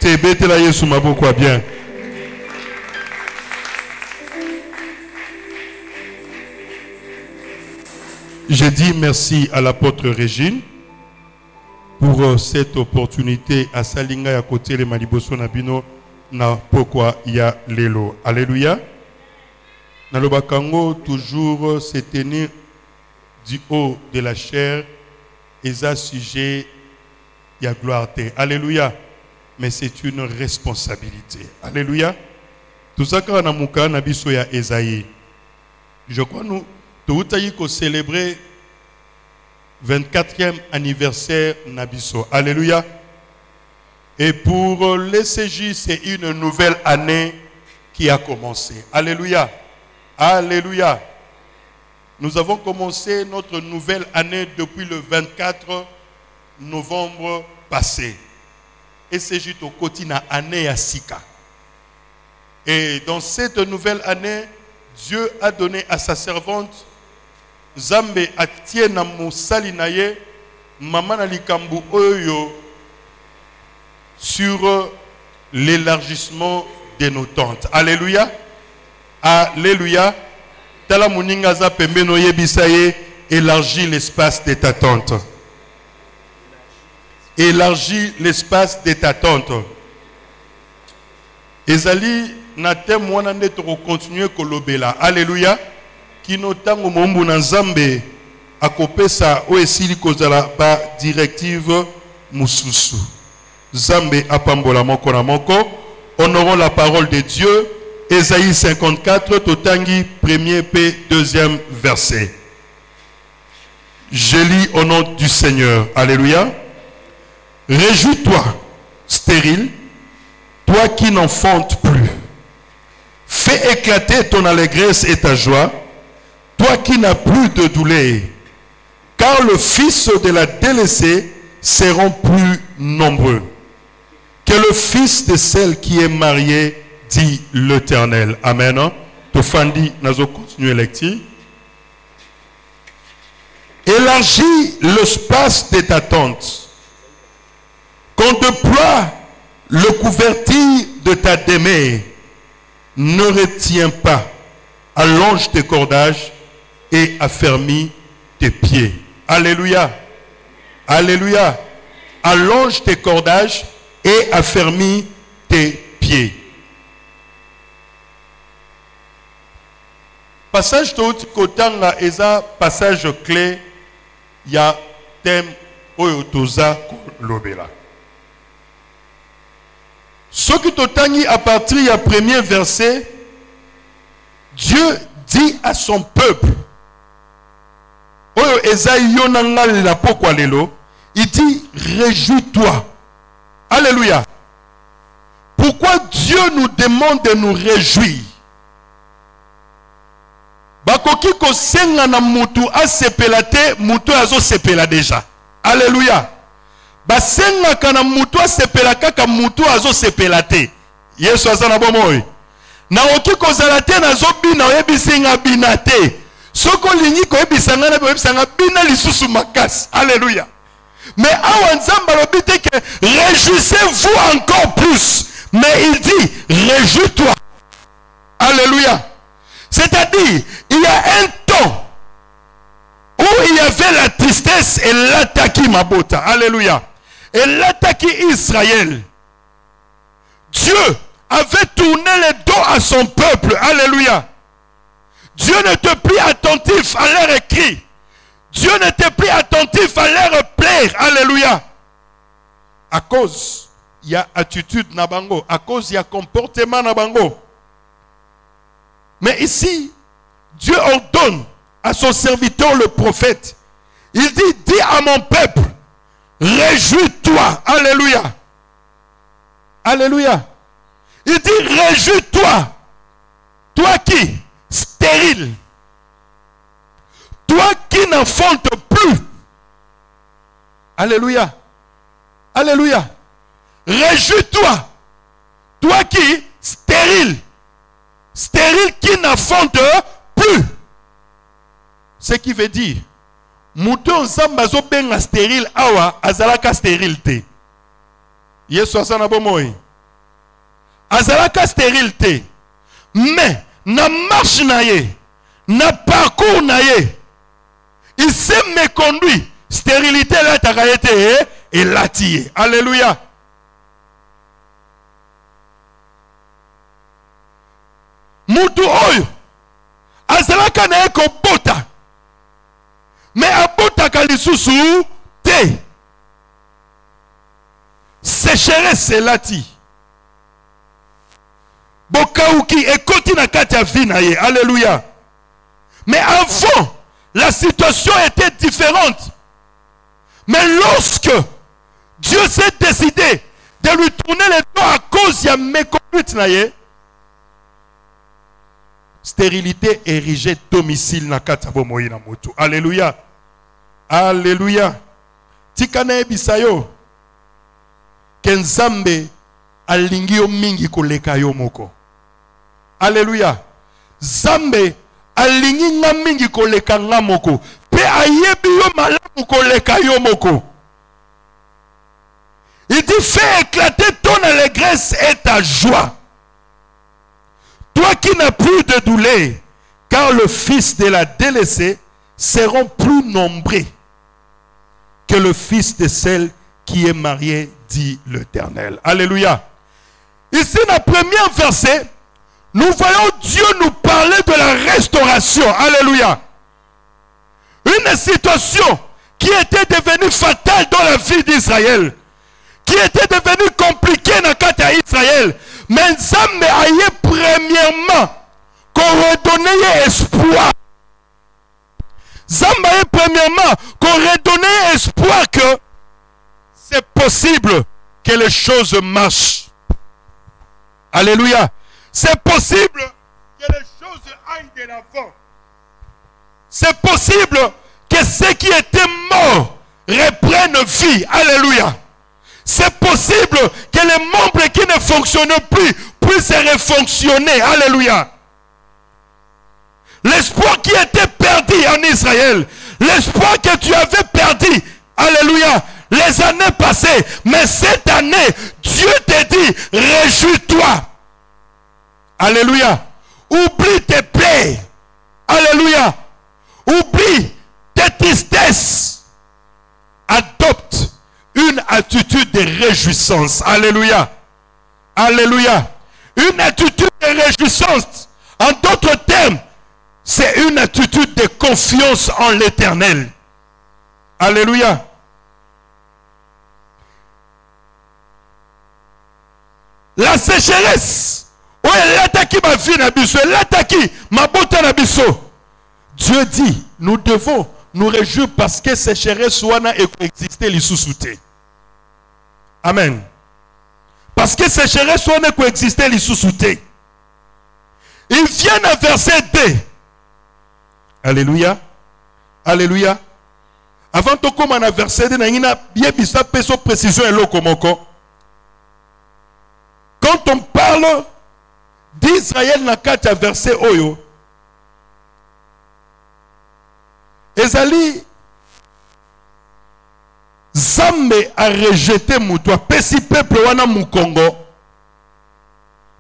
Tebetela Yesu maboko bien. Je dis merci à l'apôtre Régine pour cette opportunité à Salinga à côté de Maliboso Nabino na pourquoi il y a l'élo. Alléluia. Nalobakango toujours se tenir du haut de la chair et ça sujet il y a gloire. Alléluia. Mais c'est une responsabilité. Alléluia. Tout ça quand on a mouka nabiso ya Esaïe. Je crois nous tout à célébrer 24e anniversaire Nabiso. Alléluia. Et pour les CJ, c'est une nouvelle année qui a commencé. Alléluia. Alléluia. Nous avons commencé notre nouvelle année depuis le 24 novembre passé. Et CJ au quotidien année à Sika. Et dans cette nouvelle année, Dieu a donné à sa servante Zambe atie na musali na ye mama na likambu oyo sur l'élargissement de nos tentes. Alléluia. Alléluia. Tala muninga za pembeno yebisa ye élargis l'espace de ta tente. Élargis l'espace de ta tente. Ezali na temwana ndeto ko continuer kolobela. Alléluia. Kino tango mombu na Nzambe akopesa o esili kozala ba directive mususu. Nzambe apambola moko na moko. Honorons la parole de Dieu. Ésaïe 54, totangi, premier P, deuxième verset. Je lis au nom du Seigneur. Alléluia. Réjouis-toi, stérile, toi qui n'enfantes plus. Fais éclater ton allégresse et ta joie, toi qui n'as plus de douleur, car le fils de la délaissée seront plus nombreux que le fils de celle qui est mariée, dit l'Éternel. Amen. Tofandi, nazo continue lecture. Élargis l'espace de ta tente, qu'on déploie le couvercle de ta demeure. Ne retiens pas, allonge tes cordages et affermis tes pieds. Alléluia. Alléluia. Allonge tes cordages et affermis tes pieds. Passage tout kotanga eza passage clé ya thème oyo toza lobela. Ce qui totangi à partir du premier verset, Dieu dit à son peuple, oyo eza yonanga la pokwa lelo, il dit réjouis-toi. Alléluia. Pourquoi Dieu nous demande de nous réjouir? Bakoki ko senga na mutu asepela te, mutu azo sepela déjà. Alléluia. Basenga kana mutu asepela kaka mutu azo sepela te. Yesu azana bomoy. Na oki ko zalate na zo bina oyebisinga bina te. Soko lingi ko yebisanga na yebisanga bina lisusu makasi. Alléluia. Mais awa nzamba lobite que réjouissez-vous encore plus. Mais il dit réjouis-toi. Alléluia. C'est-à-dire, il y a un temps où il y avait la tristesse et l'attaque Mabota. Alléluia. Et l'attaque Israël. Dieu avait tourné les dos à son peuple. Alléluia. Dieu n'était plus attentif à leur écrit. Dieu n'était plus attentif à leur plaire. Alléluia. À cause, il y a attitude nabango. À cause, il y a comportement nabango. Mais ici, Dieu ordonne à son serviteur le prophète. Il dit, dis à mon peuple, réjouis-toi. Alléluia. Alléluia. Il dit, réjouis-toi. Toi qui, stérile. Toi qui n'enfantes plus. Alléluia. Alléluia. Réjouis-toi. Toi qui, stérile. Stérile qui n'enfante plus. Ce qui veut dire, mouton zambazo benga stérile awa azalaka stérilité. Yesu asana bomoy. azalaka stérilité. Mais, na marche na ye, na parcours na ye, il s'est méconduit. Stérilité là, t'as été et lati. Alléluia. Mutu oyo, azalaka na ye ko bota. Mais abota kalisusu te. Sécheresse lati. Bokauki ekoti na kati ya vie na ye. Alléluia. Mais avant, la situation était différente. Mais lorsque Dieu s'est décidé de lui tourner les dos à cause de la méconduite na ye, stérilité érigée domicile na kati ya bomoi na mutu. Alléluia. Alléluia. Tikana ebisayo Kenzambe alingi yo mingi koleka yo moko. Alléluia. Zambe alingi nga mingi koleka nga moko. Pe ayebi yo malamu koleka yo moko. Il dit fais éclater ton allégresse et ta joie. Toi qui n'as plus de douleur, car le fils de la délaissée seront plus nombreux que le fils de celle qui est mariée, dit l'Éternel. Alléluia. Ici, dans le premier verset, nous voyons Dieu nous parler de la restauration. Alléluia. Une situation qui était devenue fatale dans la vie d'Israël, qui était devenue compliquée dans le cas d'Israël. Mais ça me premièrement qu'on redonnait espoir. Zambaye premièrement qu'on redonnait espoir que c'est possible que les choses marchent. Alléluia. C'est possible que les choses aillent de l'avant. C'est possible que ceux qui étaient morts reprennent vie. Alléluia. C'est possible que les membres qui ne fonctionnent plus puissent refonctionner. Alléluia. L'espoir qui était perdu en Israël, l'espoir que tu avais perdu, alléluia, les années passées, mais cette année, Dieu te dit, réjouis-toi. Alléluia. Oublie tes plaies. Alléluia. Oublie tes tristesses. Adopte une attitude de réjouissance. Alléluia. Alléluia. Une attitude de réjouissance. En d'autres termes, c'est une attitude de confiance en l'Éternel. Alléluia. La sécheresse. Ouais, l'attaque ma vie nabiso, l'attaque ma beauté nabiso. Dieu dit, nous devons nous réjouir parce que sécheresse soit et coexister les sous-soutés. Amen. Parce que sécheresse soit et coexister les sous-soutés. Il vient à verset 2. Alléluia. Alléluia. Avant de commencer à verset 2, il y a bien précision et l'okomoko. Quand on parle d'Israël dans 4 verset Oyo, Ezali Zambe a rejeté Moutoua, Pesi peuple wana Moukongo,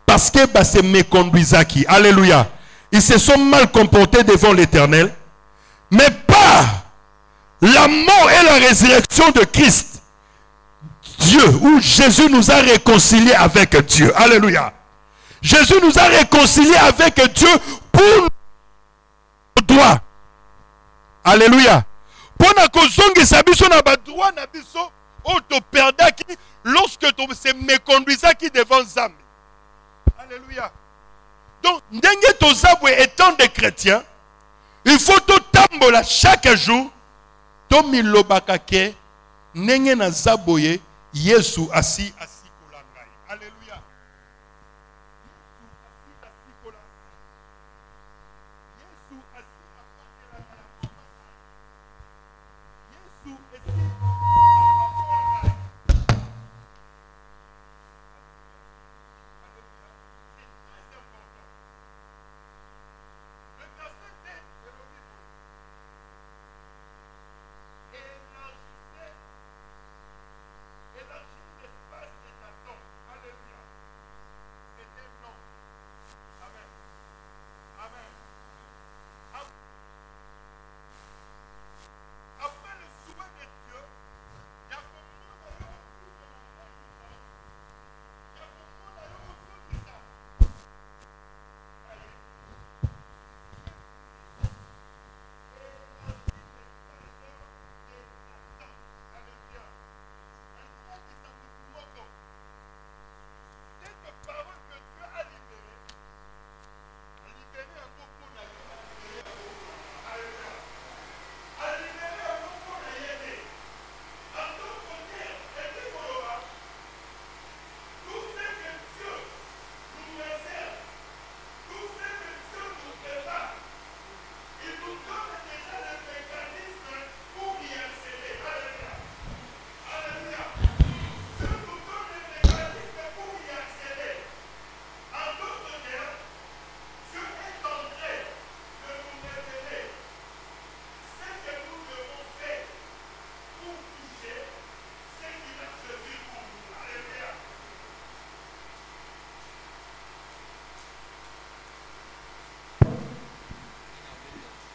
parce que bah, c'est méconduisaki. Alléluia. Ils se sont mal comportés devant l'Éternel, mais par la mort et la résurrection de Christ, Dieu, où Jésus nous a réconciliés avec Dieu. Alléluia. Jésus nous a réconciliés avec Dieu pour nos droits. Alléluia. Pour na kozongi sabiso na ba droit na biso o to perdaki lorsque to se méconduisaki devant Zambe. Alléluia. Donc ndenge to zabwe étant des chrétiens, il faut to tambola chaque jour to milobaka ke ndenge na zaboye Yesu asi kolangai. Alléluia.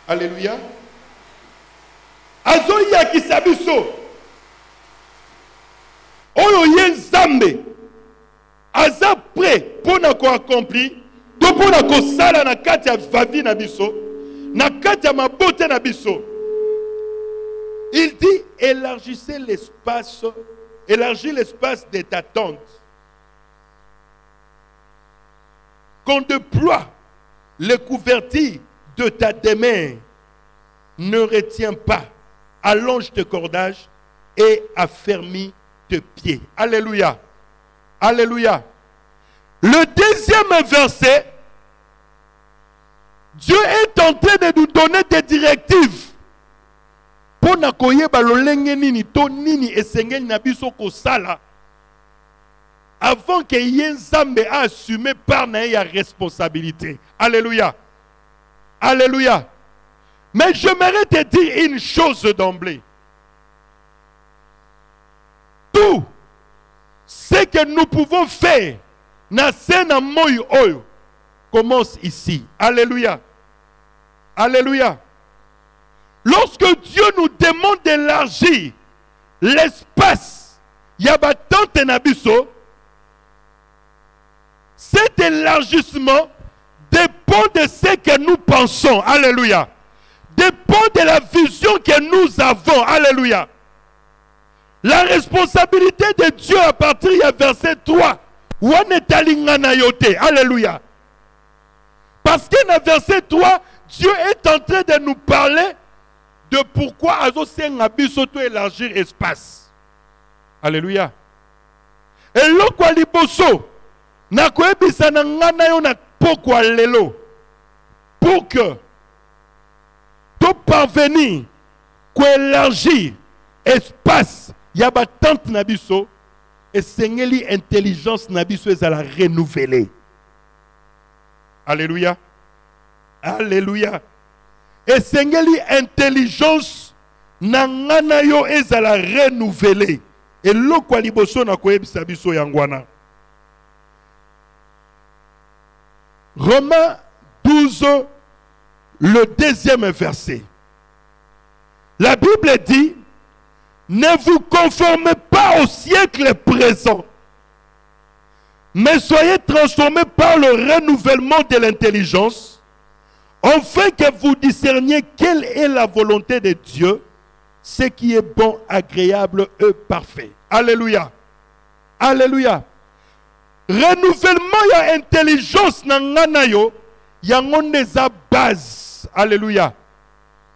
Alléluia. Azoya kisabiso. Oyo yen zambe. Aza prêt pour na ko accompli. To pour na ko sala na kati ya vavi na biso. Na kati ya mabote na biso. Il dit élargissez l'espace. Élargis l'espace de ta tente. Qu'on déploie les couvertures de ta demeure. Ne retiens pas. Allonge tes cordages et affermis tes pieds. Alléluia. Alléluia. Le deuxième verset, Dieu est en train de nous donner des directives. Pour na koyeba lolenge nini to nini esengeli na biso ko sala avant que Yenzambe a assumé par na ya responsabilité. Alléluia. Alléluia. Mais j'aimerais te dire une chose d'emblée. Tout ce que nous pouvons faire na sena moyo oyo commence ici. Alléluia. Alléluia. Lorsque Dieu nous demande d'élargir l'espace, yabatante nabiso, cet élargissement dépend de ce que nous pensons. Alléluia. Dépend de la vision que nous avons. Alléluia. La responsabilité de Dieu à partir du verset 3. Alléluia. Parce que dans le verset 3, Dieu est en train de nous parler de pourquoi Azo Sengabi surtout élargir l'espace. Alléluia. Et l'okwa liboso na koebisa na ngana yo na pokwa lelo pour que tout parvenir ko élargir espace ya ba tante na biso et sengeli intelligence na biso ezala renouveler. Alléluia. Alléluia. Et sengeli intelligence nangana yo ezala renouvelée. Et lokwa liboso na koyebisa biso yangwana. Romains 12, le deuxième verset. La Bible dit, ne vous conformez pas au siècle présent, mais soyez transformés par le renouvellement de l'intelligence, afin que vous discerniez quelle est la volonté de Dieu, ce qui est bon, agréable et parfait. Alléluia. Alléluia. Renouvellement ya intelligence na ngana yo, ya ngoneza base. Alléluia.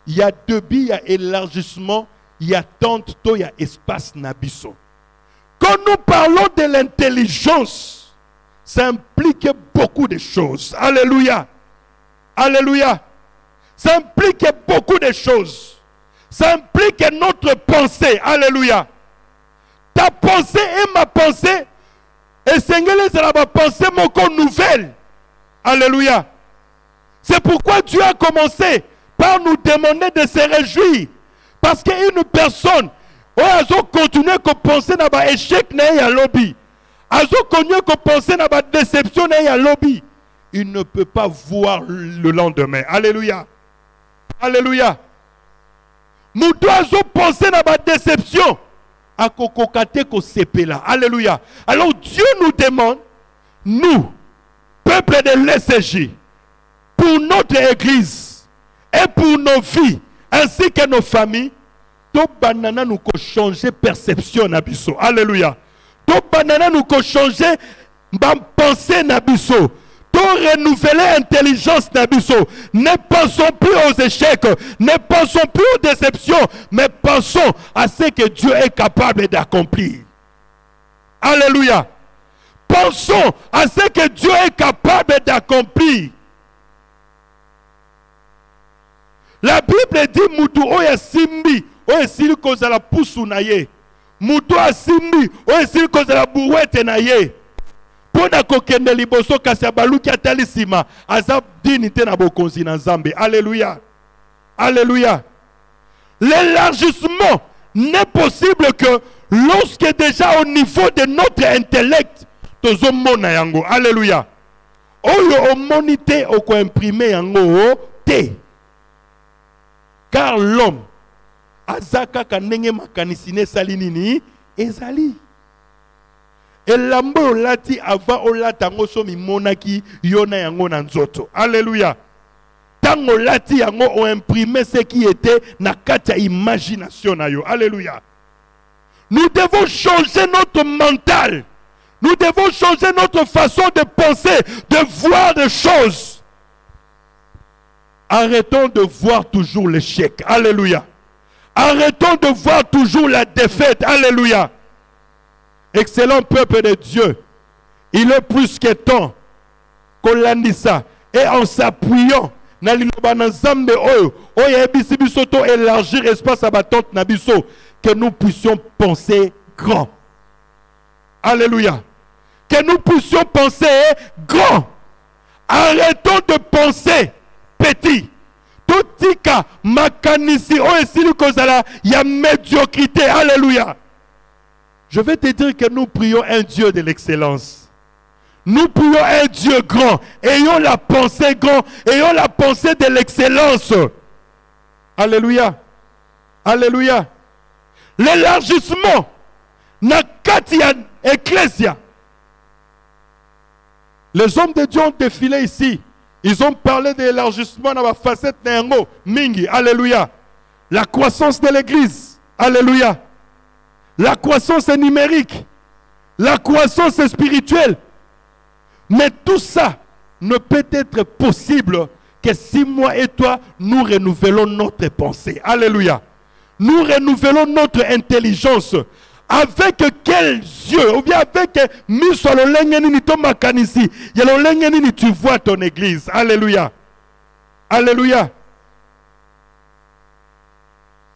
Il y a débit, il y a élargissement, il y a tente, il y a espace nabiso. Quand nous parlons de l'intelligence, ça implique beaucoup de choses. Alléluia. Alléluia. Ça implique beaucoup de choses. Ça implique notre pensée. Alléluia. Ta pensée et ma pensée, et Seigneur, c'est la pensée mon nouvelle. Alléluia. C'est pourquoi Dieu a commencé par nous demander de se réjouir. Parce qu'une personne, a continué à penser dans l'échec na lobby, a continué à penser dans la déception na lobby, il ne peut pas voir le lendemain. Alléluia. Alléluia. Nous devons penser dans la déception. À kokokate ko sepela. Alléluia. Alors Dieu nous demande, nous, peuple de l'ECJ, pour notre église et pour nos vies, ainsi que nos familles, tout banana nous ko changer perception nabiso. Alléluia. Tout banana nous ko changer pensée nabiso. Tout renouveler l'intelligence nabiso. Ne pensons plus aux échecs, ne pensons plus aux déceptions, mais pensons à ce que Dieu est capable d'accomplir. Alléluia. Pensons à ce que Dieu est capable d'accomplir. La Bible dit Moutou oya simbi, oya sili kozala pusu na ye. Moutou a simbi, oya sili kozala bouwete na ye. Pona kokende liboso kasi abaluki atalisima azab dinité na bokonzi na Nzambe. Alléluia. Alléluia. L'élargissement n'est possible que lorsque déjà au niveau de notre intellect tozomona yango. Alléluia. Oyo omonité oko imprimer yango te. Car l'homme, azaka kanenge makanisine salinini, ezali. Et l'ambo lati avant olata ngoso mi monaki yona yango nanzoto. Alléluia. Tango lati yango ont imprimé ce qui était na katia imagination na yo. Alléluia. Nous devons changer notre mental. Nous devons changer notre façon de penser, de voir des choses. Arrêtons de voir toujours l'échec. Alléluia. Arrêtons de voir toujours la défaite. Alléluia. Excellent peuple de Dieu. Il est plus que temps qu'on l'a dit ça. Et en s'appuyant na liloba na nzambe oyo oyo ebisi biso to élargir espace à batante na biso, que nous puissions penser grand. Alléluia. Que nous puissions penser grand. Arrêtons de penser petit. Totika makanisi oyo esili kozala ya médiocrité. Alléluia. Je vais te dire que nous prions un Dieu de l'excellence. Nous prions un Dieu grand. Ayons la pensée grand. Ayons la pensée de l'excellence. Alléluia. Alléluia. L'élargissement. Nakatia Ecclesia. Les hommes de Dieu ont défilé ici. Ils ont parlé de l'élargissement dans la facette Nengo. Mingi. Alléluia. La croissance de l'église. Alléluia. La croissance numérique. La croissance spirituelle. Mais tout ça ne peut être possible que si moi et toi, nous renouvelons notre pensée. Alléluia. Nous renouvelons notre intelligence. Avec quels yeux, ou bien avec tu vois ton église. Alléluia. Alléluia.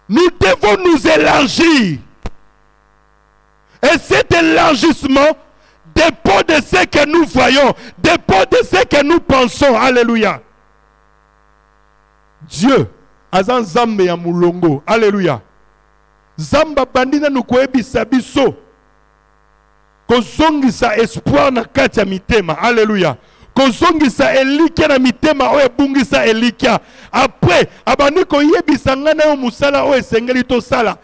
Nous devons nous élargir. Et cet élargissement dépend de ce que nous voyons, dépend de ce que nous pensons. Alléluia. Dieu, azan zambe ya mulongo. Alléluia. Zamba bandina nukoebisa biso. Kozongisa espoir na kati ya mitema. Alléluia. Kozongisa elikia na mitema oyo bungisa elikia. Après, abandi koyebisa ngana yo musala oyo esengeli to sala.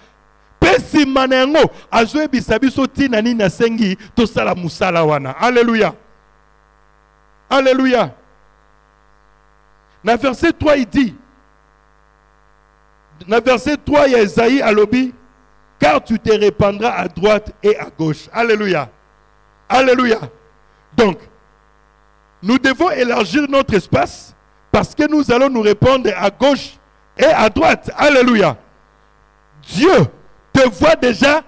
Pesi manengo azoe bisabiso tina nini asengi to sala musala wana. Alléluia. Alléluia. Na verset 3 il dit. Na verset 3 il y a Esaïe alobi, car tu te répandras à droite et à gauche. Alléluia. Alléluia. Donc nous devons élargir notre espace parce que nous allons nous répandre à gauche et à droite. Alléluia. Dieu te vois déjà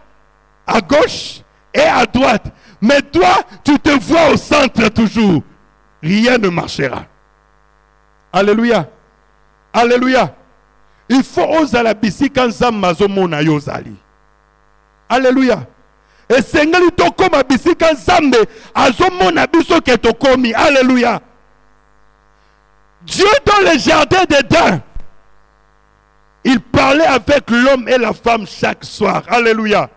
à gauche et à droite. Mais toi, tu te vois au centre toujours. Rien ne marchera. Alléluia. Alléluia. Il faut oser la bisi quand Zamazo mona yozali. Alléluia. Et sengeli toko ma bisi quand Zambe azomona biso ke tokomi. Alléluia. Dieu dans le jardin d'Éden, il parlait avec l'homme et la femme chaque soir. Alléluia.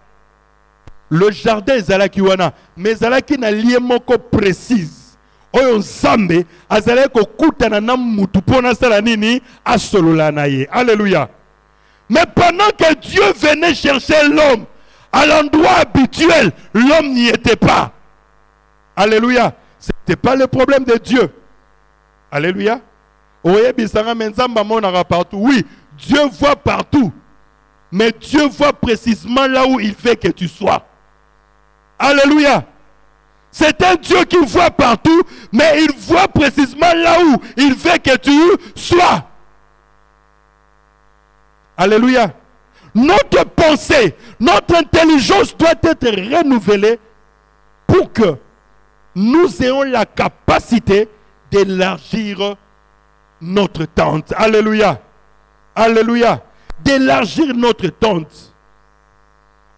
Le jardin ezalaki wana, mais ezalaki na lié moko précise. Oyo nzambe azalaki kokutana na mutu pona sala nini asolola na ye. Alléluia. Mais pendant que Dieu venait chercher l'homme à l'endroit habituel, l'homme n'y était pas. Alléluia. Ce n'était pas le problème de Dieu. Alléluia. Oui, Dieu voit partout. Mais Dieu voit précisément là où il veut que tu sois. Alléluia. C'est un Dieu qui voit partout, mais il voit précisément là où il veut que tu sois. Alléluia. Notre pensée, notre intelligence doit être renouvelée pour que nous ayons la capacité d'élargir notre tente. Alléluia. Alléluia. D'élargir notre tente.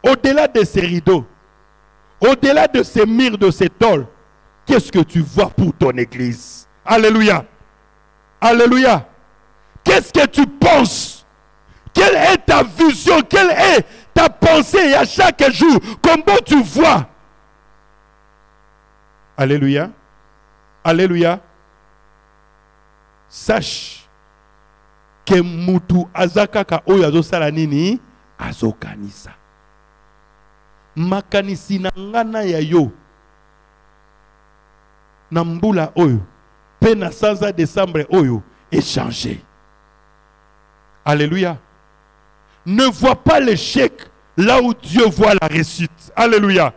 Au-delà de ces rideaux, au-delà de ces murs, de ces tôles, qu'est-ce que tu vois pour ton église? Alléluia. Alléluia. Qu'est-ce que tu penses? Quelle est ta vision? Quelle est ta pensée à chaque jour? Comment tu vois? Alléluia. Alléluia. Sache que mutu azakaka oyo azosala nini azokanisa. Makanisi na ngana ya yo na mbula oyo pe na sanza décembre oyo échanger. Alléluia. Ne vois pas l'échec là où Dieu voit la réussite. Alléluia.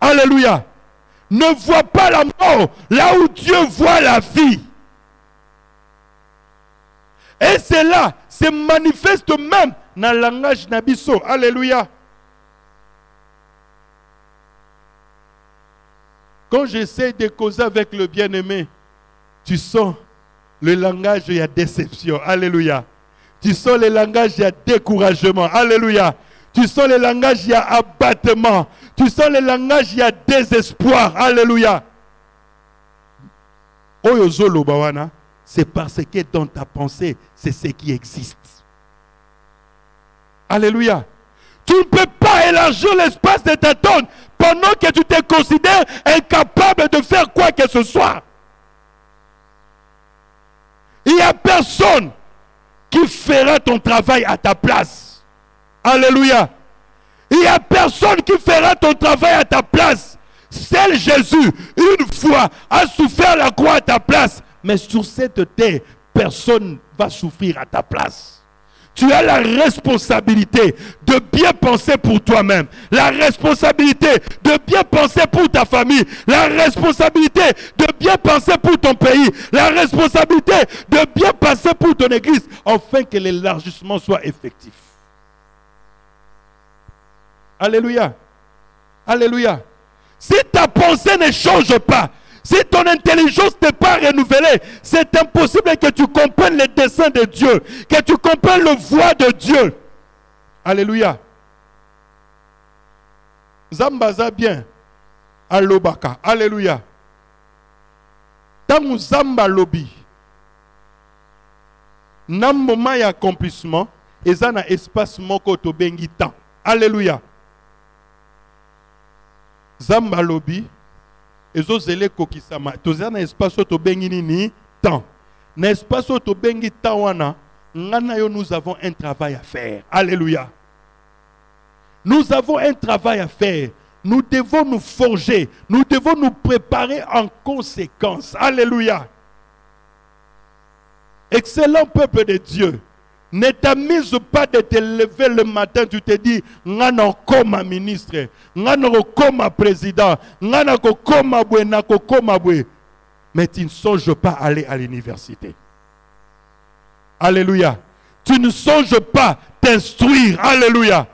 Alléluia. Ne vois pas la mort là où Dieu voit la vie. Et cela se manifeste même dans le langage nabiso. Alléluia. Quand j'essaie de causer avec le bien-aimé, tu sens le langage, il y a déception. Alléluia. Tu sens le langage, il y a découragement. Alléluia. Tu sens le langage, il y a abattement. Tu sens le langage, il y a désespoir. Alléluia. Oyozolo bawana, c'est parce que dans ta pensée, c'est ce qui existe. Alléluia. Tu ne peux pas élargir l'espace de ta tente pendant que tu te considères incapable de faire quoi que ce soit. Il n'y a personne qui fera ton travail à ta place. Alléluia. Il n'y a personne qui fera ton travail à ta place. Seul Jésus, une fois, a souffert la croix à ta place. Mais sur cette terre, personne ne va souffrir à ta place. Tu as la responsabilité de bien penser pour toi-même. La responsabilité de bien penser pour ta famille. La responsabilité de bien penser pour ton pays. La responsabilité de bien penser pour ton église. Afin que l'élargissement soit effectif. Alléluia. Alléluia. Si ta pensée ne change pas, si ton intelligence n'est pas renouvelée, c'est impossible que tu comprennes les desseins de Dieu, que tu comprennes le voie de Dieu. Alléluia. Zambaza bien. Alobaka. Alléluia. Tant Zamba lobi. Nam moment d'accomplissement, et ça na espace moko to bengi temps. Alléluia. Zamba lobi. Ezozele kokisama. Toza na espace to bengi nini temps. Na espace to bengi temps wana, ngana yo nous avons un travail à faire. Alléluia. Nous avons un travail à faire. Nous devons nous forger. Nous devons nous préparer en conséquence. Alléluia. Excellent peuple de Dieu. Ne t'amuse pas de te lever le matin, tu te dis, ngana koma ministre, ngana koma président, ngana koma bwe, nako koma bwe. Mais tu ne songes pas aller à l'université. Alléluia. Tu ne songes pas t'instruire. Alléluia.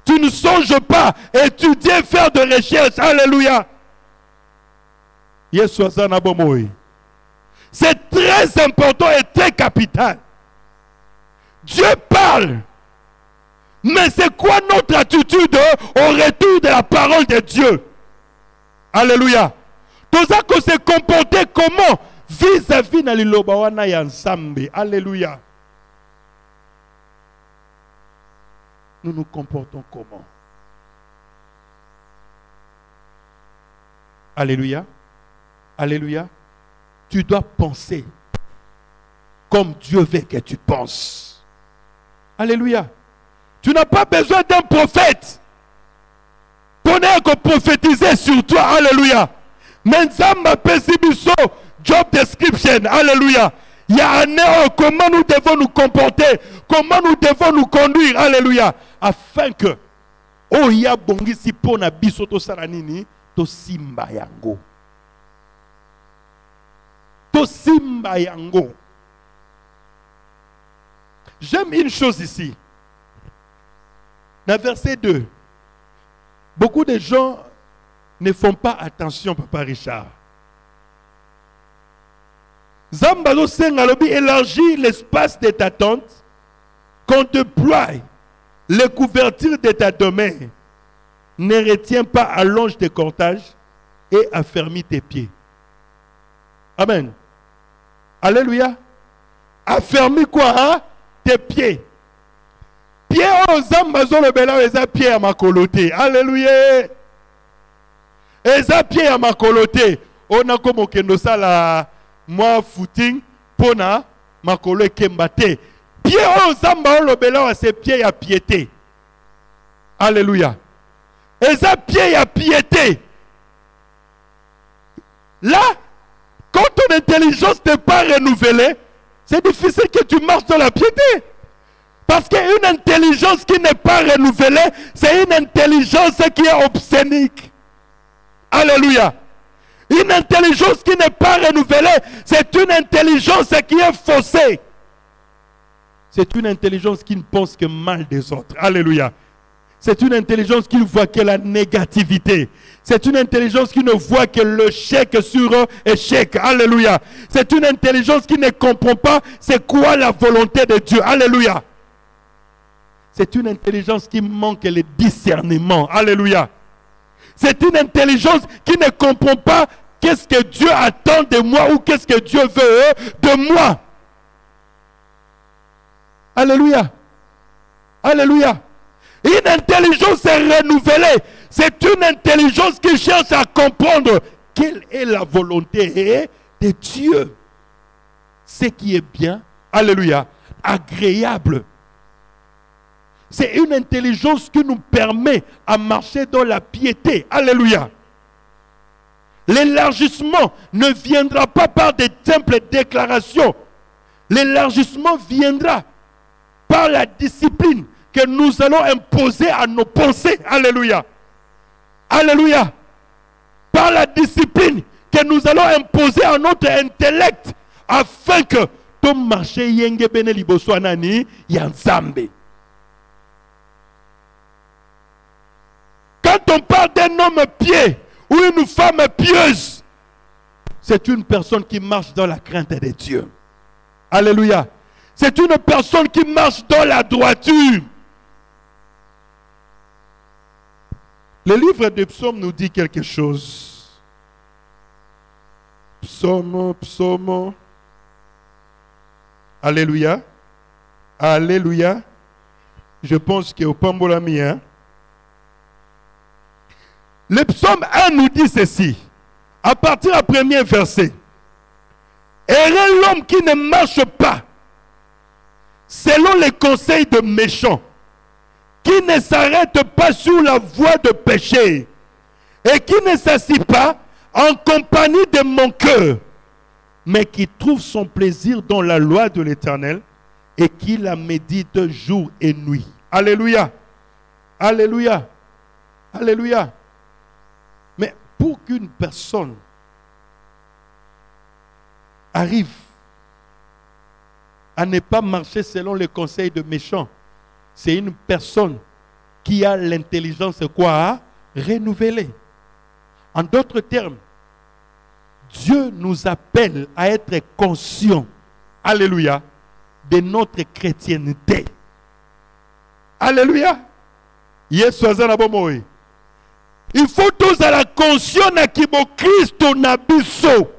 Tu ne songes pas étudier, faire de recherche. Alléluia. C'est très important et très capital. Dieu parle. Mais c'est quoi notre attitude au retour de la parole de Dieu? Alléluia. Tout ça qu'on s'est comporté comment vis-à-vis de l'Ilobawana Yansambe. Alléluia. Nous nous comportons comment? Alléluia. Alléluia. Tu dois penser comme Dieu veut que tu penses. Alléluia. Tu n'as pas besoin d'un prophète pour prophétiser sur toi. Alléluia. Mais Zamba Pesibiso, job description. Alléluia. Il y a un erreur. Comment nous devons nous comporter? Comment nous devons nous conduire? Alléluia. Afin que, oh, il y a bongi si pona bisoto saranini, to simba yango. To simba yango. J'aime une chose ici. Dans verset 2, beaucoup de gens ne font pas attention, Papa Richard. Zambalo Sengalobi élargit l'espace de ta tente, qu'on déploie les couvertures de ta domaine. Ne retiens pas, allonge tes cortages et affermis tes pieds. Amen. Alléluia. Affermis quoi, hein? Tes pieds. Pieds aux ambazo le bela eza pieds à ma coloté. Alléluia. Eza pieds à ma coloté. On a comme okendo ça la moi footing pona makolo ekembate. Pied au zamba o lobela c'est pied à piété. Alléluia. Et ça pied à piété. Là, quand ton intelligence n'est pas renouvelée, c'est difficile que tu marches dans la piété. Parce qu'une intelligence qui n'est pas renouvelée, c'est une intelligence qui est obscénique. Alléluia. Une intelligence qui n'est pas renouvelée, c'est une intelligence qui est faussée. C'est une intelligence qui ne pense que mal des autres. Alléluia. C'est une intelligence qui ne voit que la négativité. C'est une intelligence qui ne voit que le chèque sur échec. Alléluia. C'est une intelligence qui ne comprend pas c'est quoi la volonté de Dieu. Alléluia. C'est une intelligence qui manque le discernement. Alléluia. C'est une intelligence qui ne comprend pas qu'est-ce que Dieu attend de moi ou qu'est-ce que Dieu veut de moi. Alléluia. Alléluia. Une intelligence renouvelée, c'est une intelligence qui cherche à comprendre quelle est la volonté de Dieu. Ce qui est bien, alléluia, agréable. C'est une intelligence qui nous permet à marcher dans la piété. Alléluia. L'élargissement ne viendra pas par des simples déclarations. L'élargissement viendra par la discipline que nous allons imposer à nos pensées. Alléluia. Alléluia. Par la discipline que nous allons imposer à notre intellect afin que ton marché yenge bene liboso anani yanzambe. Quand on parle d'un homme pieux ou une femme pieuse, c'est une personne qui marche dans la crainte de Dieu. Alléluia. C'est une personne qui marche dans la droiture. Le livre des psaumes nous dit quelque chose. Psaume. Alléluia. Alléluia. Je pense qu'au Pambolami, hein. Le psaume 1 nous dit ceci. À partir du premier verset. Heureux l'homme qui ne marche pas selon les conseils de méchants, qui ne s'arrête pas sur la voie de péché et qui ne s'assied pas en compagnie de mon cœur, mais qui trouve son plaisir dans la loi de l'Éternel et qui la médite jour et nuit. Alléluia. Alléluia. Alléluia. Mais pour qu'une personne arrive à ne pas marcher selon les conseils de méchants, c'est une personne qui a l'intelligence quoi? Renouvelée. En d'autres termes, Dieu nous appelle à être conscients, alléluia, de notre chrétienté. Alléluia. Yes, il faut tous à la conscience qui est Christ nabiso.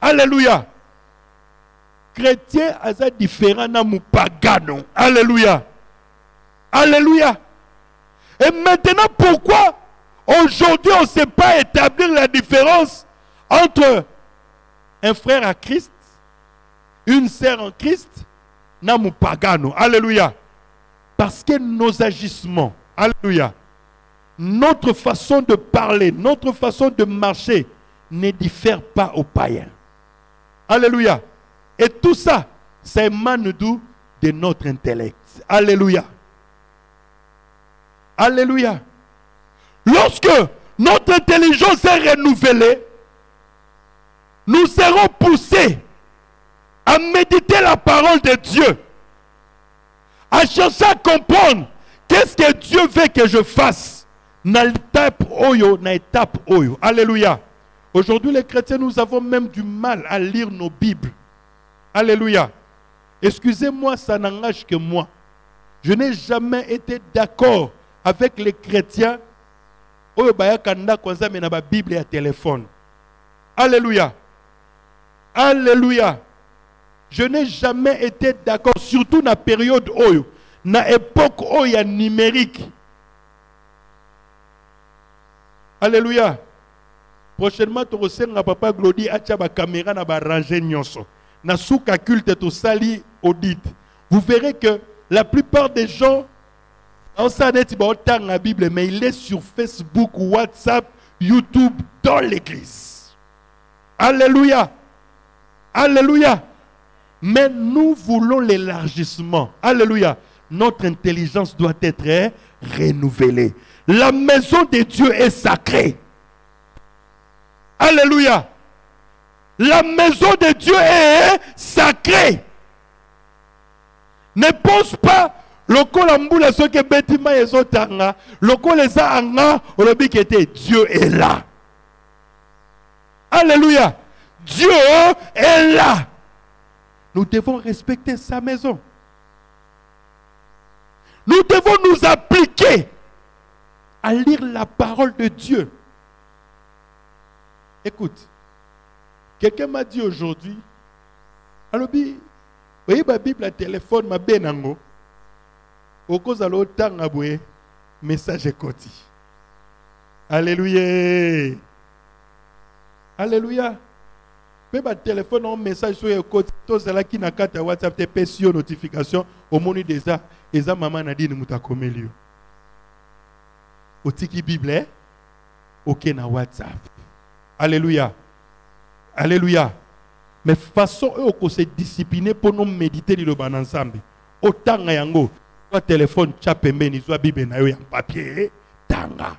Alléluia. Chrétien a différent na pagano. Alléluia. Alléluia. Et maintenant, pourquoi aujourd'hui on ne sait pas établir la différence entre un frère à Christ, une sœur en Christ, na pagano. Alléluia. Parce que nos agissements, alléluia, notre façon de parler, notre façon de marcher ne diffère pas aux païens. Alléluia. Et tout ça, c'est émane d'où? De notre intellect. Alléluia. Alléluia. Lorsque notre intelligence est renouvelée, nous serons poussés à méditer la parole de Dieu, à chercher à comprendre qu'est-ce que Dieu veut que je fasse. Na étape oyo, na étape oyo. Alléluia. Aujourd'hui, les chrétiens, nous avons même du mal à lire nos Bibles. Alléluia. Excusez-moi, ça n'engage que moi. Je n'ai jamais été d'accord avec les chrétiens. Oyo baya kanda kwanza mena ba Bible et téléphone. Alléluia. Alléluia. Je n'ai jamais été d'accord, surtout dans la période oyo, dans l'époque oyo numérique. Alléluia. Prochainement, tu ressens papa Glody a ba caméra na ba ranger nyonso. na souka culte to sali audit, vous verrez que la plupart des gens, on s'adresse à la Bible, mais il est sur Facebook, WhatsApp, YouTube, dans l'église. Alléluia. Alléluia. Mais nous voulons l'élargissement. Alléluia. Notre intelligence doit être renouvelée. La maison de Dieu est sacrée. Alléluia. La maison de Dieu est sacrée. Ne pense pas lokola mbula soke betima ezotanga, lokola eza anga olobi kete Dieu est là. Alléluia. Dieu est là. Nous devons respecter sa maison. Nous devons nous appliquer à lire la parole de Dieu. Écoute, quelqu'un m'a dit aujourd'hui, alors, vous voyez ma Bible, la téléphone, ma benango, au cause de l'autre message est côté. Alléluia. Alléluia. Mais ma téléphone, un message sur le côté, tout cela qui n'a qu'à WhatsApp, te paye sur notification, au monde déjà, et ça, maman a dit, nous t'as comme lieu. Au tiki Bible, ok, na WhatsApp. Alléluia. Alléluia. Mais façon eux qu'on se discipliner pour nous méditer le ban ensemble. Autant yango, soit téléphone chapembe, soit bible na yo en papier, tanga.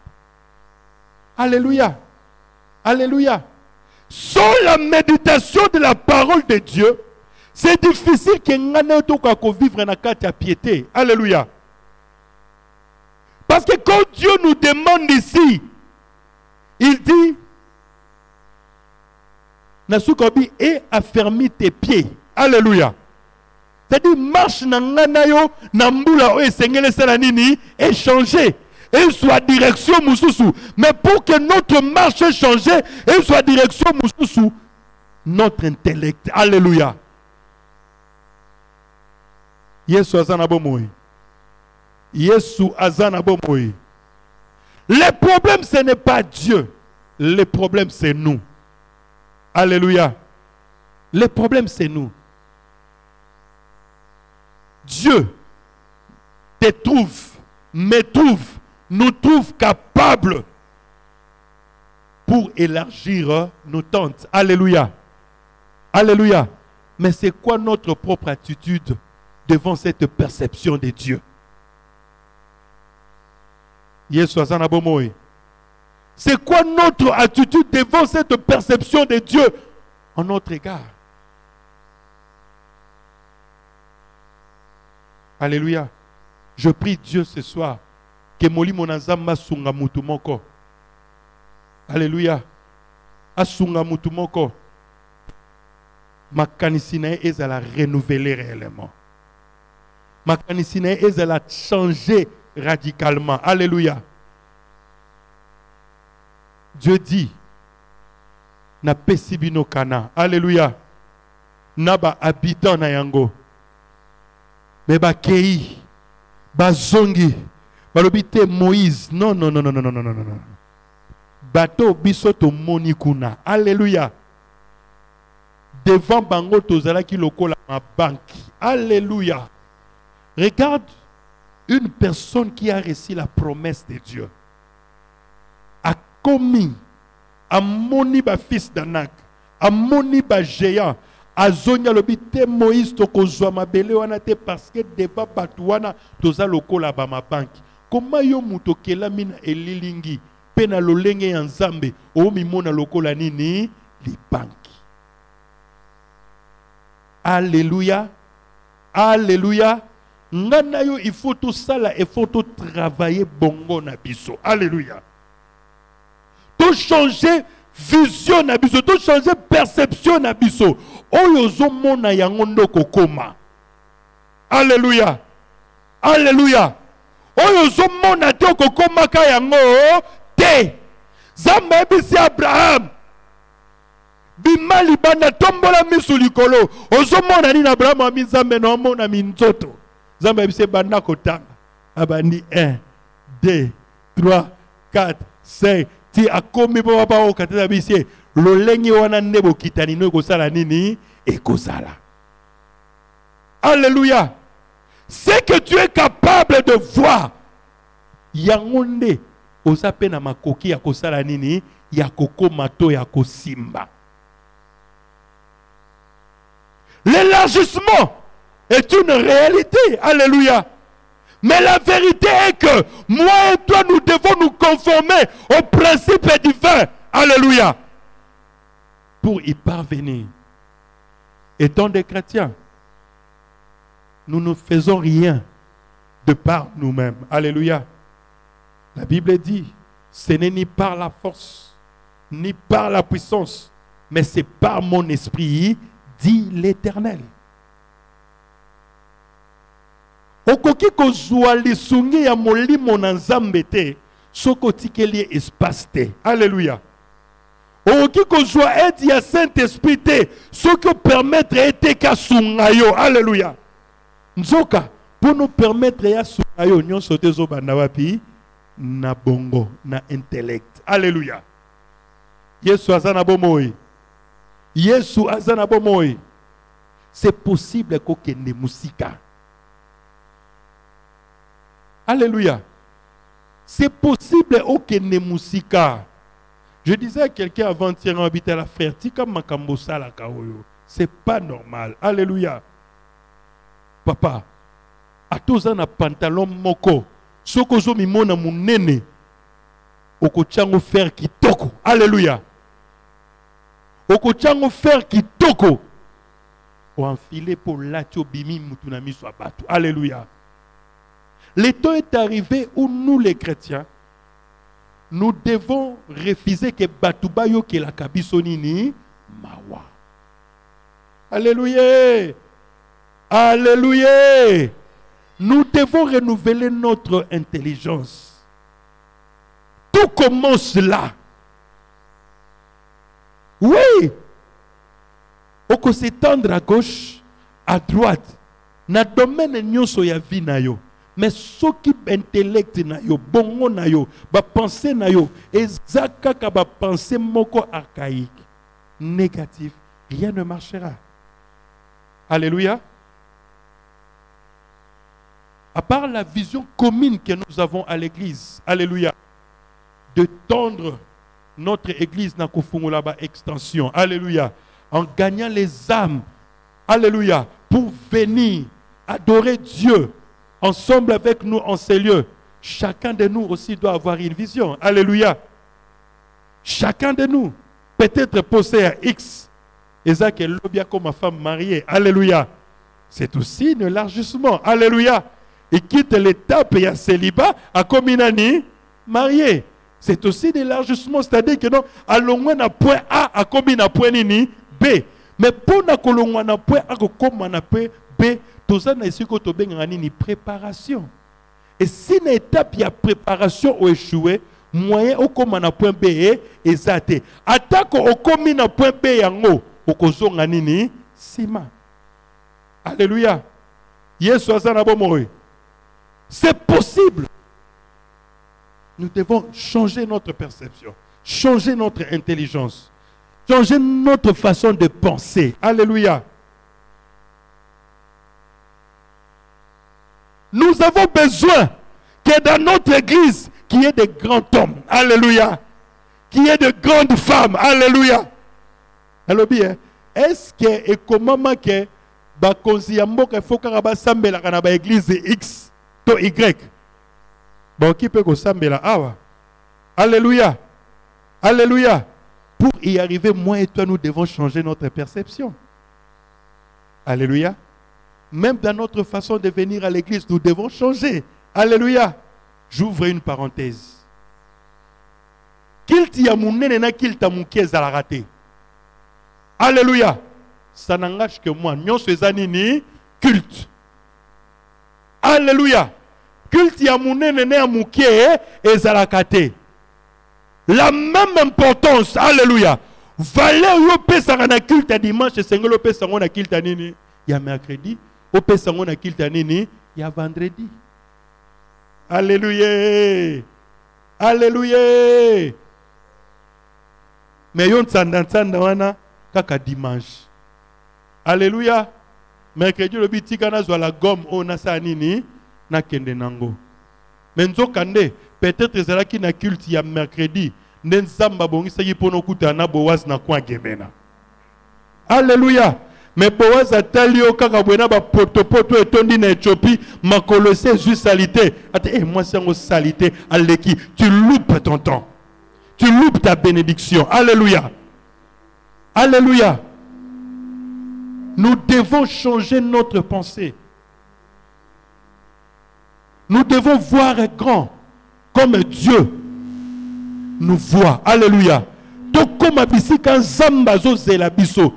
Alléluia. Alléluia. Sans la méditation de la parole de Dieu, c'est difficile que ngane to ko vivre na carte à piété. Alléluia. Parce que quand Dieu nous demande ici, il dit Nasukobi et affermis tes pieds. Alléluia. C'est-à-dire marche na nganayo na mbula o esengele salanini et changer. Et soit direction mususu. Mais pour que notre marche ait changé, et soit direction mususu, notre intellect. Alléluia. Yesu azana bomoi. Yesu azana bomoi. Le problème ce n'est pas Dieu. Le problème c'est nous. Alléluia. Le problème, c'est nous. Dieu te trouve, me trouve, nous trouve capables pour élargir nos tentes. Alléluia. Alléluia. Mais c'est quoi notre propre attitude devant cette perception de Dieu? Yesu azana bomoi. C'est quoi notre attitude devant cette perception de Dieu en notre égard? Alléluia. Je prie Dieu ce soir que moli monazama sunga mutu moko. Alléluia. Asunga mutu moko. Ma kanisine est à la renouveler réellement. Ma kanisine est à la changer radicalement. Alléluia. Dieu dit, na pesibino kana, alléluia, naba habitant na yango, mais ba kei, ba zongi, ba lobite Moïse, non, non, non, non, non, non, non, non, non, bateau bisoto monikuna, alléluia, devant bango tozala ki lokola ma banque, alléluia, regarde une personne qui a reçu la promesse de Dieu. Commis, amoni ba fils d'Anak, amoni ba géant, azonya lobite Moïse to kozwa mabele wana te parce que deba batwana toza lokola ba ma banque. Comment yo muto kela mina elilingi pena lolenge ya nzambe o mimona lokola nini li banque. Alléluia. Alléluia. Ngana yo il faut tout ça là, il faut tout travailler bongo na biso. Alléluia. Tout changer vision na biso, tout changer perception na biso. Oyozo mona yango ndoko koma. Alléluia. Alléluia. Oyozo mona toko koma ka yango te. Zamba bisi Abraham. Bimali bana tombola misu likolo. Ozo mona ni Abraham ami zambe no mona minzoto. Zamba bisi bana kotanga. Abandi 1 2 3 4 5 ti akomi papa o katela bisi lo lengi wana nebo kitani no ko sala nini et kozala. Alléluia. C'est que tu es capable de voir. Yangonde osape na makoki ya kosala nini ya koko mato ya kosimba. L'élargissement est une réalité. Alléluia. Mais la vérité est que moi et toi, nous devons nous conformer au principe divin. Alléluia. Pour y parvenir. Étant des chrétiens, nous ne faisons rien de par nous-mêmes. Alléluia. La Bible dit, ce n'est ni par la force, ni par la puissance, mais c'est par mon esprit, dit l'Éternel. Okoki kozwa lisungi ya molimo na nzambe te soko tikeli espace te. Alléluia. Okoki kozwa aide ya Saint-Esprit te soko permettre ete ka sungayo. Alléluia. Nzoka pour nous permettre ya sungayo nyonso te zo banda wapi na bongo na intellect. Alléluia. Yesu azana bomoi. Yesu azana bomoi. C'est possible kokende musika. Alléluia. C'est possible okende musika. Je disais à quelqu'un avant-hier en habitant la frère, tika makambo sala kaoyo. C'est pas normal. Alléluia. Papa, à tous un pantalon moko, soko zo mimona munene, oko chango faire kitoko. Alléluia. Oko chango faire kitoko. O enfilé pour latio bimi mutunami so abatu. Alléluia. Le temps est arrivé où nous les chrétiens, nous devons refuser que Batubayo que la kabisonini mawa. Alléluia. Alléluia. Nous devons renouveler notre intelligence. Tout commence là. Oui. On peut s'étendre à gauche, à droite. Na domaine nyonso ya vie na yo. Mais ce qui intellect na yo, bongo na yo, ba pensée na yo, ezaka ka ba pensée moko archaïque, négatif, rien ne marchera. Alléluia. À part la vision commune que nous avons à l'église, alléluia, de tendre notre église na kofungula ba extension, alléluia, en gagnant les âmes, alléluia, pour venir adorer Dieu ensemble avec nous en ces lieux. Chacun de nous aussi doit avoir une vision. Alléluia. Chacun de nous peut-être posé à X. Et ça que l'obia comme ma femme mariée. Alléluia. C'est aussi un élargissement. Alléluia. Et quitte l'étape et à célibat à comme une marié. C'est aussi un élargissement. C'est-à-dire que non, allons à point A à comme un point B. Mais pour na point A comme un point B, tout ça n'a ici une préparation. Et si une étape il y a préparation ou échoué, moyen au comme un point B et ça te. Attaque au comme un point B yango au kozo nganini sima. Alléluia. Yesu azana bomoi. C'est possible. Nous devons changer notre perception, changer notre intelligence, changer notre façon de penser. Alléluia. Nous avons besoin que dans notre église, qu'il y ait de grands hommes. Alléluia. Qu'il y ait de grandes femmes. Alléluia. Alors bien, est-ce que et comment que bakonzi ya mboka faut ka sambela kana ba église X to Y. Bon qui peut ko sambela awa. Alléluia. Alléluia. Pour y arriver, moi et toi, nous devons changer notre perception. Alléluia. Même dans notre façon de venir à l'église, nous devons changer. Alléluia. J'ouvre une parenthèse. Kilti ya munene na kilta mukeza la raté. Alléluia. Ça n'engage que moi. Nyon sezanini culte. Alléluia. Culte ya munene na mukie ezalakate. La même importance. Alléluia. Valeur yo pesa na culte dimanche, sengolo pesa na culte nini? Ya mercredi. Au Pessangon a qu'il il y a vendredi. Alléluia. Alléluia. Mais yon tsanda wana kaka dimanche. Alléluia. Mercredi le bitika na zo la gomme o na sa nini na kende nango. Menzo kande peut-être ezala ki na culte ya mercredi nenzamba bongisa yi pono kuta na Boaz na kwa gemena. Alléluia. Mais Boaz atali o kaka bwena ba poto etondi na Éthiopie makolo se juste salité. Ate moi c'est en salité aleki, tu loupes ton temps. Tu loupes ta bénédiction. Alléluia. Alléluia. Nous devons changer notre pensée. Nous devons voir grand comme Dieu nous voit. Alléluia. Donc comme Abisika Zambazo Zelabiso,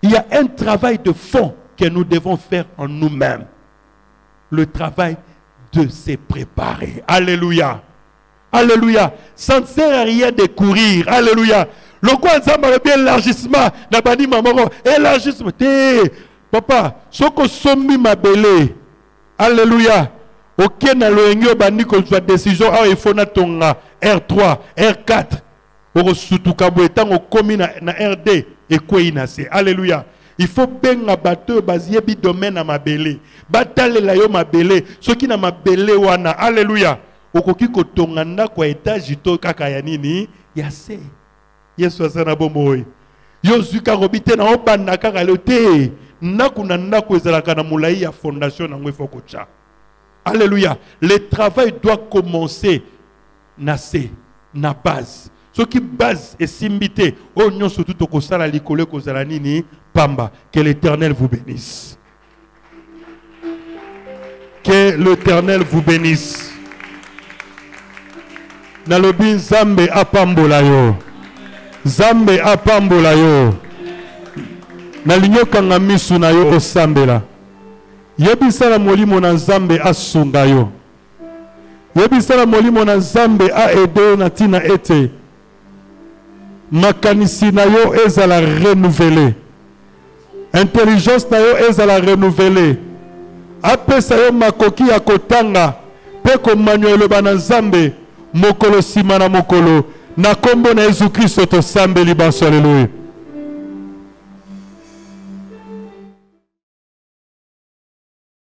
il y a un travail de fond que nous devons faire en nous-mêmes. Le travail de se préparer. Alléluia. Alléluia. Ça ne sert à rien de courir. Alléluia. Le quoi Zamba bien élargissement. Nabani mamoro. Élargissement. Papa, ce que sommi ma belle. Alléluia. Ok, na loengyo bandi ko soit décision ah il faut na tonga R3, R4. Oro sutuka boetango komi na RD et quoi inase. Alléluia. Il faut benga bateau basié bi domaine à ma belle. Batale la yo ma belle. Ce qui na ma belle wana. Alléluia. Okoki ko tonga na kwa étage to kaka ya nini yase. Yesu asana bomoi. Yo zuka robite na obanda kaka lote. Naku na naku ezalaka na mulai ya fondation na ngwe fokocha. Alléluia. Le travail doit commencer na base. Ce qui base est simbité. Oh non, surtout au kosala likole kozala nini pamba. Que l'Éternel vous bénisse. Que l'Éternel vous bénisse. Nalobi Zambe apambola yo. Zambe apambola yo. Nalinyo kanga misu na yo osambela. Yebisala molimo na Nzambe asunga yo. Yebisala molimo na Nzambe a aidé na tina ete. Makanisi na yo ezala renouvelé. Intelligence na yo ezala renouvelé. Apesa yo makoki ya kotanga pe ko manuelo bana Nzambe mokolo sima na mokolo na kombo na Jésus Christ to sambeli baso. Alléluia.